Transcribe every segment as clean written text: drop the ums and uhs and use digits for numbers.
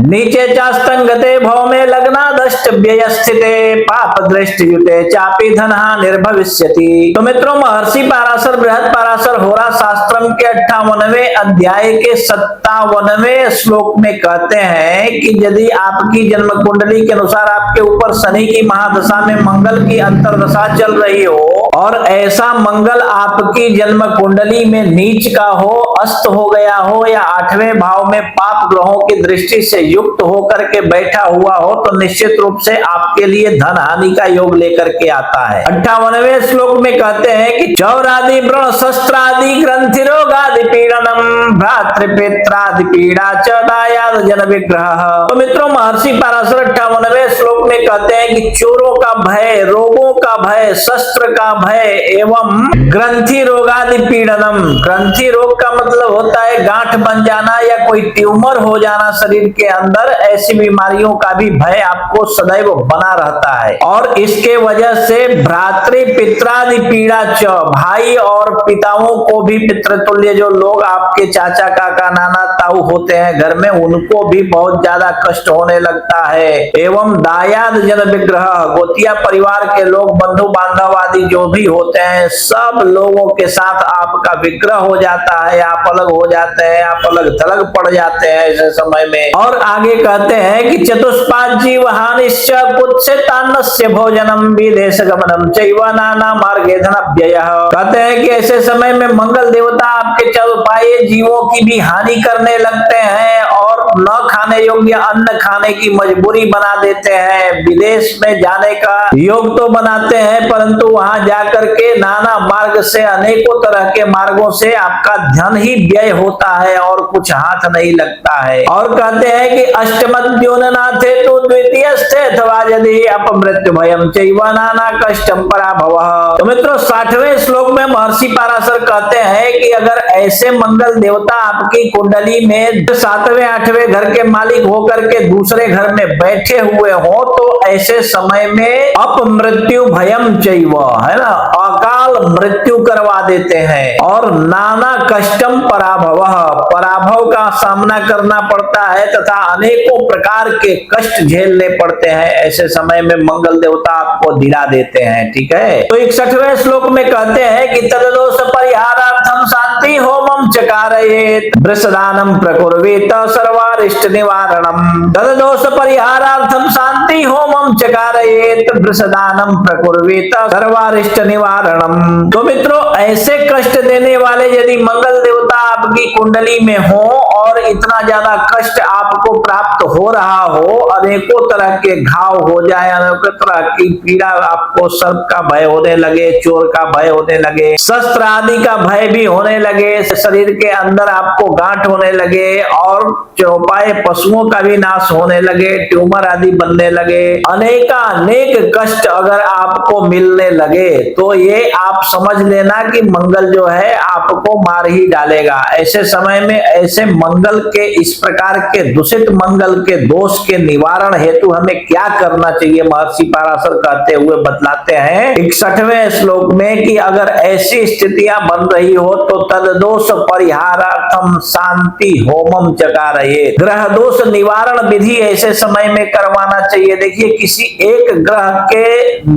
नीचे चास्तंगते भौमे लग्नादष्ट व्यय स्थिते पाप दृष्टि युते चापी धनहा निर्भविष्यति। तो मित्रों, महर्षि पाराशर बृहद पाराशर होरा शास्त्रम के 58वें अध्याय के 57वें श्लोक में कहते हैं कि यदि आपकी जन्म कुंडली के अनुसार आपके ऊपर शनि की महादशा में मंगल की अंतरदशा चल रही हो और ऐसा मंगल आपकी जन्म कुंडली में नीच का हो, अस्त हो गया हो या 8वें भाव में पाप ग्रहों की दृष्टि से युक्त होकर के बैठा हुआ हो, तो निश्चित रूप से आपके लिए धन हानि का योग लेकर के आता है। 58वें श्लोक में कहते हैं कि चौरादि व्रण शस्त्रादि ग्रंथि रोगादि पीड़नम भ्रातृपित्रादि पीड़ा च दायाद जन विग्रह। तो मित्रों, महर्षि पाराशर 58वें श्लोक में कहते हैं कि चोरों का भय, रोगों का भय, शस्त्र का भय एवं ग्रंथि रोगादि पीड़नम। ग्रंथि रोग का मतलब होता है गांठ बन जाना या कोई ट्यूमर हो जाना शरीर के अंदर। ऐसी बीमारियों का भी भय आपको सदैव बना रहता है। और इसके वजह से भ्रातृ पित्रादि पीड़ा च, भाई और पिताओं को भी पितृतुल्य जो लोग आपके चाचा काका नाना ताऊ होते हैं घर में, उनको भी बहुत ज्यादा कष्ट होने लगता है। एवं दायाद जन विग्रह, गोतिया परिवार के लोग, बंधु बांधव आदि जो भी होते हैं, सब लोगों के साथ आपका विग्रह हो जाता है, आप अलग हो जाते हैं, आप अलग थलग पड़ जाते हैं ऐसे समय में। और आगे कहते हैं कि चतुष्पाद जीव हानिश्च कुत्स्य तान्नस्य भोजनम विदेश गमनम चैव नाना मार्गे धनव्ययः। कहते हैं कि ऐसे समय में मंगल देवता आपके चौपाए जीवों की भी हानि करने लगते हैं और न खाने योग्य अन्न खाने की मजबूरी बना देते हैं। विदेश में जाने का योग तो बनाते हैं, परंतु वहां जाकर के नाना मार्ग से, अनेकों तरह के मार्गों से आपका धन ही व्यय होता है और कुछ हाथ नहीं लगता है। और कहते हैं कि अष्टमद्योननाथे तो द्वितीय स्थे अथवा यदि अपमृत्यु भयम चैव नाना कष्टम पराभवः। तो मित्रों, 60वें श्लोक में महर्षि पाराशर कहते हैं कि अगर ऐसे मंगल देवता आपकी कुंडली में 7वें 8वें घर के मालिक होकर के दूसरे घर में बैठे हुए हो, तो ऐसे समय में अपमृत्यु भयम चैव, है ना, अकाल मृत्यु करवा देते हैं। और नाना कष्टम पराभवः, पराभव का सामना करना पड़ता है तथा अनेकों प्रकार के कष्ट झेलने पड़ते हैं। ऐसे समय में मंगल देवता आपको दिला देते हैं। ठीक है। तो 61वें श्लोक में कहते हैं कि तददोष परिहारार्थम शांति होमम चकारयेत वृषदानम प्रकुर्वीत सर्वारिष्ट निवारणम। तददोष परिहारार्थम शांति होमम चकारयेत वृषदानम प्रकुर्वीत सर्वारिष्ट निवारणम। तो मित्रों, ऐसे कष्ट देने वाले यदि मंगल देवता आपकी कुंडली में हो और इतना ज्यादा कष्ट आपको प्राप्त हो रहा हो, अनेकों तरह के घाव हो जाए, अनेकों तरह की पीड़ा, आपको सर्प का भय होने लगे, चोर का भय होने लगे, शस्त्र आदि का भय भी होने लगे, शरीर के अंदर आपको गांठ होने लगे और चौपाए पशुओं का भी नाश होने लगे, ट्यूमर आदि बनने लगे, अनेक कष्ट अगर आपको मिलने लगे, तो ये आप समझ लेना कि मंगल जो है आपको मार ही डालेगा। ऐसे समय में ऐसे मंगल के, इस प्रकार के दूषित मंगल के दोष के निवारण हेतु हमें क्या करना चाहिए, महर्षि पाराशर कहते हुए बतलाते हैं 61वें श्लोक में कि अगर ऐसी स्थितियां बन रही हो तो तददोष परिहारार्थम शांति होमम चकारयेत। ग्रह दोष निवारण विधि ऐसे समय में करवाना चाहिए। देखिए, किसी एक ग्रह के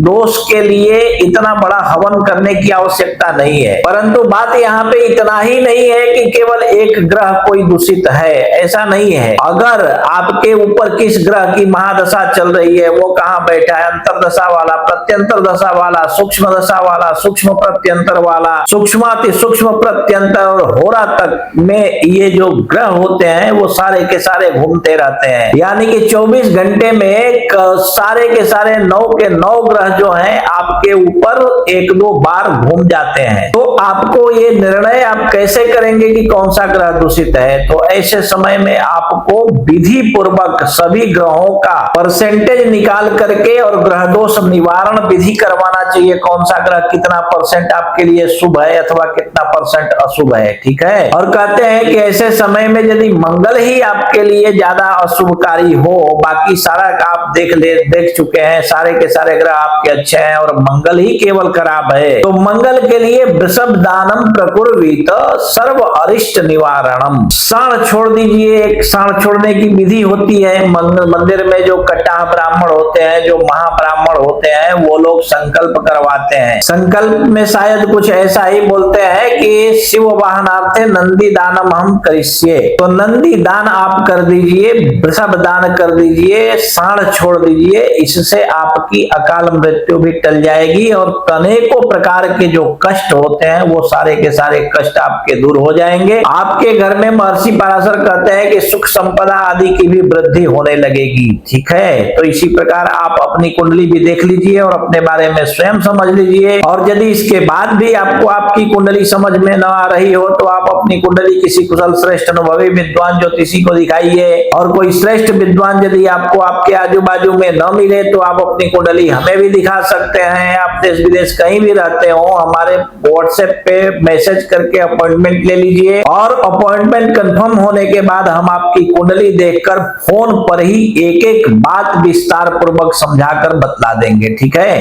दोष के लिए इतना बड़ा हवन करने की आवश्यकता नहीं है, परंतु बात यहाँ पे इतना ही नहीं है कि केवल एक ग्रह कोई दूषित है, ऐसा नहीं है। अगर आपके ऊपर किस ग्रह की महादशा चल रही है, वो कहाँ बैठा है, अंतरदशा वाला, प्रत्यंतर दशा वाला, सूक्ष्म दशा वाला, सूक्ष्म प्रत्यंतर वाला, सूक्ष्माति सूक्ष्म प्रत्यंतर और होरा तक में ये जो ग्रह होते हैं वो सारे के सारे घूमते रहते हैं। यानी कि 24 घंटे में सारे के सारे 9 के 9 ग्रह जो हैं आपके ऊपर 1-2 बार घूम जाते हैं। तो आपको ये निर्णय आप कैसे करेंगे कि कौन सा ग्रह दूषित है? तो ऐसे समय में आपको विधि पूर्वक सभी ग्रहों का परसेंटेज निकाल करके और ग्रह दोष निवारण विधि करवाना चाहिए। कौन सा ग्रह कितना परसेंट आपके लिए शुभ है अथवा कितना परसेंट अशुभ है। ठीक है। और कहते हैं कि ऐसे समय में यदि मंगल ही आपके लिए ज्यादा अशुभकारी हो, बाकी सारा आप देख चुके हैं, सारे के सारे ग्रह आपके अच्छे हैं और मंगल ही केवल खराब है, तो मंगल के लिए वृषभ दानम प्रकुर्वीत सर्व अरिष्ट निवारणम। साण छोड़ दीजिए। एक साण छोड़ने की विधि होती है। मंदिर में जो कटाह ब्राह्मण होते हैं, जो महाब्राह्मण होते हैं, वो लोग संकल्प करवाते हैं। संकल्प में शायद कुछ ऐसा ही बोलते हैं कि शिव वाहनार्थे नंदी दानम हम करिष्ये। तो नंदी दान आप कर दीजिए, वृषभ दान कर दीजिए, साण छोड़ दीजिए। इससे आपकी अकाल मृत्यु भी टल जाएगी और अनेकों प्रकार के जो कष्ट होते हैं वो सारे के सारे कष्ट आपके दूर हो जाएंगे। आपके घर में महर्षि पराशर कहते हैं कि सुख संपदा आदि की भी वृद्धि होने लगेगी। ठीक है, तो इसी प्रकार आप अपनी कुंडली भी देख लीजिए और अपने बारे में स्वयं समझ लीजिए। और यदि इसके बाद भी आपको आपकी कुंडली समझ में न आ रही हो तो आप अपनी कुंडली किसी कुशल श्रेष्ठ अनुभवी विद्वान ज्योतिषी को दिखाइए। और कोई श्रेष्ठ विद्वान यदि आपको आपके आजू बाजू में न मिले तो आप अपनी कुंडली हमें भी दिखा सकते हैं। आप देश विदेश कहीं भी रहते हो, हमारे व्हाट्सएप पे मैसेज करके अपॉइंटमेंट ले लीजिए और अपॉइंटमेंट कंफर्म होने के बाद हम आपकी कुंडली देखकर फोन पर ही एक एक बात विस्तार पूर्वक समझाकर बतला देंगे। ठीक है।